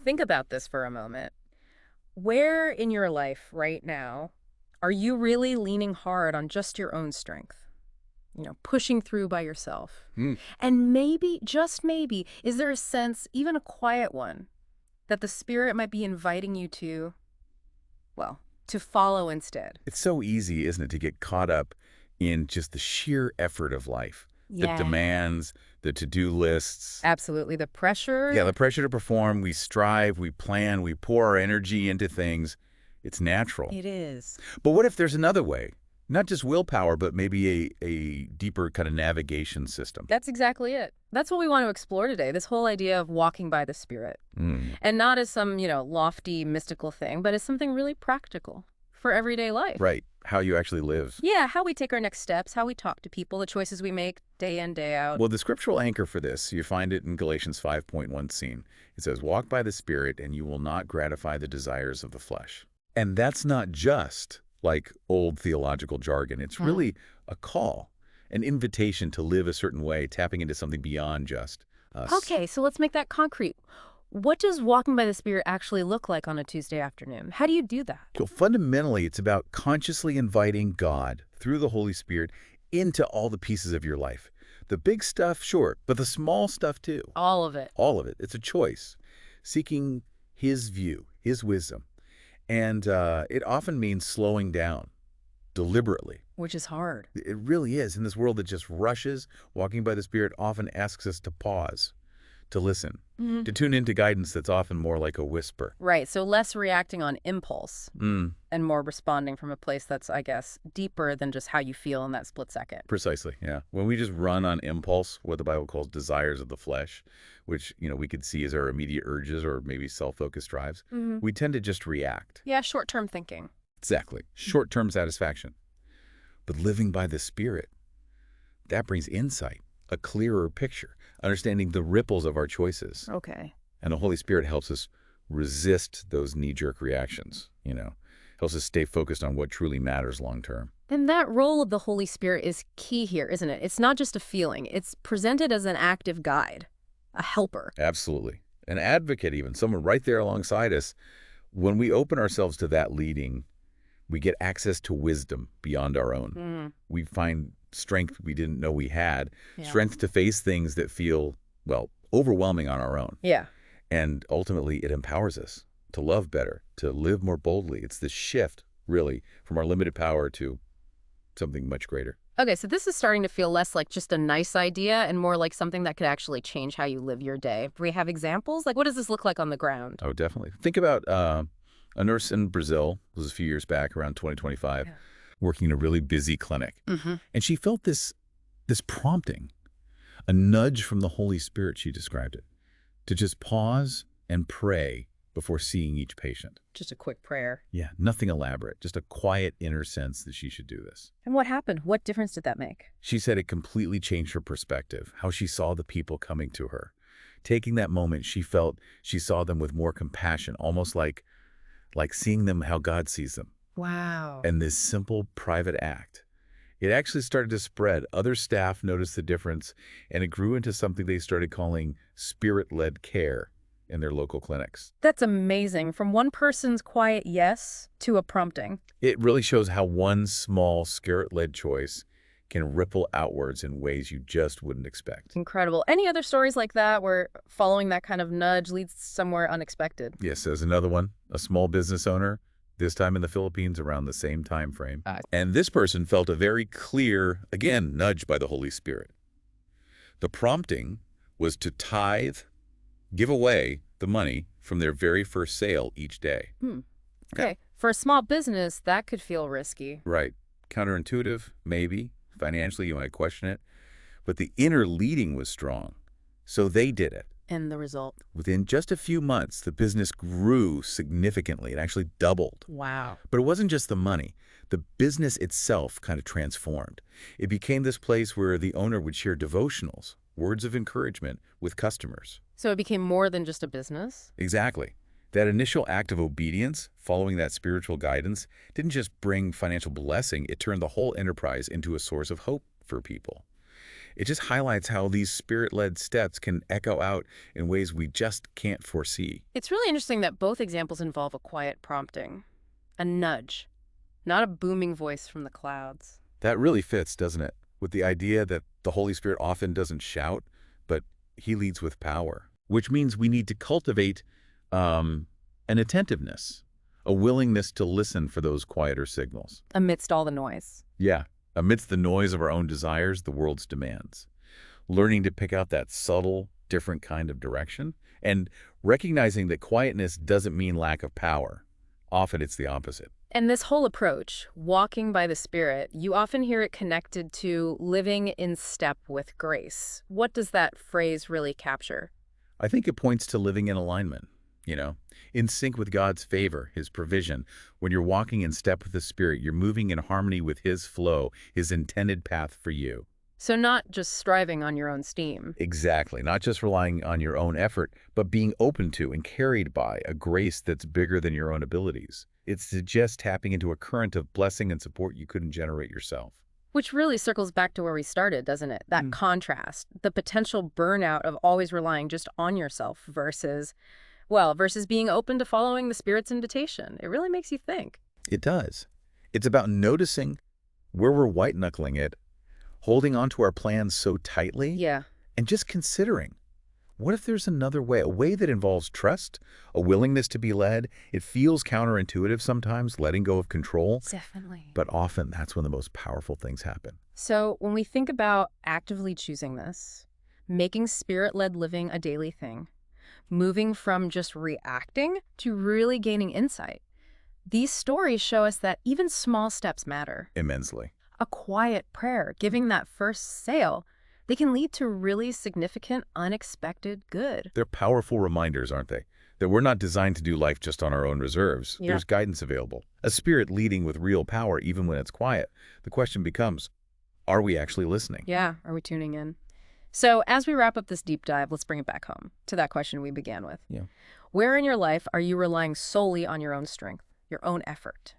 think about this for a moment. Where in your life right now are you really leaning hard on just your own strength? Pushing through by yourself. Hmm. And maybe, just maybe, is there a sense, even a quiet one, that the Spirit might be inviting you to, well, to follow instead? It's so easy, isn't it, to get caught up in just the sheer effort of life, the Yeah. demands, the to-do lists. Absolutely. The pressure. Yeah, the pressure to perform. We strive, we plan, we pour our energy into things. It's natural. It is. But what if there's another way? Not just willpower, but maybe a deeper kind of navigation system. That's exactly it. That's what we want to explore today, this whole idea of walking by the Spirit. Mm. And not as some, lofty, mystical thing, but as something really practical for everyday life. Right, how you actually live. Yeah, how we take our next steps, how we talk to people, the choices we make day in, day out. Well, the scriptural anchor for this, you find it in Galatians 5:1 scene. It says, walk by the Spirit, and you will not gratify the desires of the flesh. And that's not just like old theological jargon. It's really a call, an invitation to live a certain way, tapping into something beyond just us. Okay, so let's make that concrete. What does walking by the Spirit actually look like on a Tuesday afternoon? How do you do that? So fundamentally, it's about consciously inviting God through the Holy Spirit into all the pieces of your life. The big stuff, sure, but the small stuff too. All of it. All of it. It's a choice. Seeking His view, His wisdom. And it often means slowing down deliberately. Which is hard. It really is. In this world that just rushes, walking by the Spirit often asks us to pause, to listen, to tune into guidance that's often more like a whisper. Right, so less reacting on impulse and more responding from a place that's, I guess, deeper than just how you feel in that split second. Precisely, yeah. When we just run on impulse, what the Bible calls desires of the flesh, which, we could see as our immediate urges or maybe self-focused drives, we tend to just react. Yeah, short-term thinking. Exactly. Short-term satisfaction. But living by the Spirit, that brings insight, a clearer picture, understanding the ripples of our choices. Okay. And the Holy Spirit helps us resist those knee-jerk reactions, helps us stay focused on what truly matters long-term. And that role of the Holy Spirit is key here, isn't it? It's not just a feeling. It's presented as an active guide, a helper. Absolutely. An advocate even, someone right there alongside us. When we open ourselves to that leading, we get access to wisdom beyond our own. We find strength we didn't know we had, strength to face things that feel, overwhelming on our own. Yeah. And ultimately, it empowers us to love better, to live more boldly. It's this shift, really, from our limited power to something much greater. Okay, so this is starting to feel less like just a nice idea and more like something that could actually change how you live your day. Do we have examples? Like, what does this look like on the ground? Oh, definitely. Think about a nurse in Brazil, this was a few years back, around 2025, working in a really busy clinic. And she felt this prompting, a nudge from the Holy Spirit, she described it, to just pause and pray before seeing each patient. Just a quick prayer. Yeah, nothing elaborate, just a quiet inner sense that she should do this. And what happened? What difference did that make? She said it completely changed her perspective, how she saw the people coming to her. Taking that moment, she felt she saw them with more compassion, almost like seeing them how God sees them. Wow. And this simple private act, it actually started to spread. Other staff noticed the difference, and it grew into something they started calling spirit-led care in their local clinics. That's amazing. From one person's quiet yes to a prompting. It really shows how one small spirit-led choice can ripple outwards in ways you just wouldn't expect. Incredible. Any other stories like that where following that kind of nudge leads somewhere unexpected? Yes, there's another one, a small business owner, this time in the Philippines around the same time frame. And this person felt a very clear, again, nudge by the Holy Spirit. The prompting was to tithe, give away the money from their very first sale each day. Okay. For a small business, that could feel risky. Right. Counterintuitive, maybe. Financially, you might question it. But the inner leading was strong. So they did it. And the result? Within just a few months, the business grew significantly. It actually doubled. Wow. But it wasn't just the money. The business itself kind of transformed. It became this place where the owner would share devotionals, words of encouragement with customers. So it became more than just a business? Exactly. That initial act of obedience, following that spiritual guidance, didn't just bring financial blessing, it turned the whole enterprise into a source of hope for people. It just highlights how these spirit-led steps can echo out in ways we just can't foresee. It's really interesting that both examples involve a quiet prompting, a nudge, not a booming voice from the clouds. That really fits, doesn't it? With the idea that the Holy Spirit often doesn't shout, but he leads with power, which means we need to cultivate an attentiveness, a willingness to listen for those quieter signals. Amidst all the noise. Yeah, amidst the noise of our own desires, the world's demands. Learning to pick out that subtle, different kind of direction, and recognizing that quietness doesn't mean lack of power. Often it's the opposite. And this whole approach, walking by the Spirit, you often hear it connected to living in step with grace. What does that phrase really capture? I think it points to living in alignment, in sync with God's favor, his provision. When you're walking in step with the Spirit, you're moving in harmony with his flow, his intended path for you. So not just striving on your own steam. Exactly. Not just relying on your own effort, but being open to and carried by a grace that's bigger than your own abilities. It's just tapping into a current of blessing and support you couldn't generate yourself. Which really circles back to where we started, doesn't it? That contrast, the potential burnout of always relying just on yourself versus being open to following the Spirit's invitation. It really makes you think. It does. It's about noticing where we're white-knuckling it, holding on to our plans so tightly, Yeah. and just considering, what if there's another way, a way that involves trust, a willingness to be led? It feels counterintuitive sometimes, letting go of control, Definitely. but often that's when the most powerful things happen. So when we think about actively choosing this, making Spirit-led living a daily thing, moving from just reacting to really gaining insight, these stories show us that even small steps matter. Immensely. A quiet prayer, giving that first sail, they can lead to really significant, unexpected good. They're powerful reminders, aren't they? That we're not designed to do life just on our own reserves. Yeah. There's guidance available. A Spirit leading with real power even when it's quiet. The question becomes, are we actually listening? Yeah, are we tuning in? So as we wrap up this deep dive, let's bring it back home to that question we began with. Yeah. Where in your life are you relying solely on your own strength, your own effort?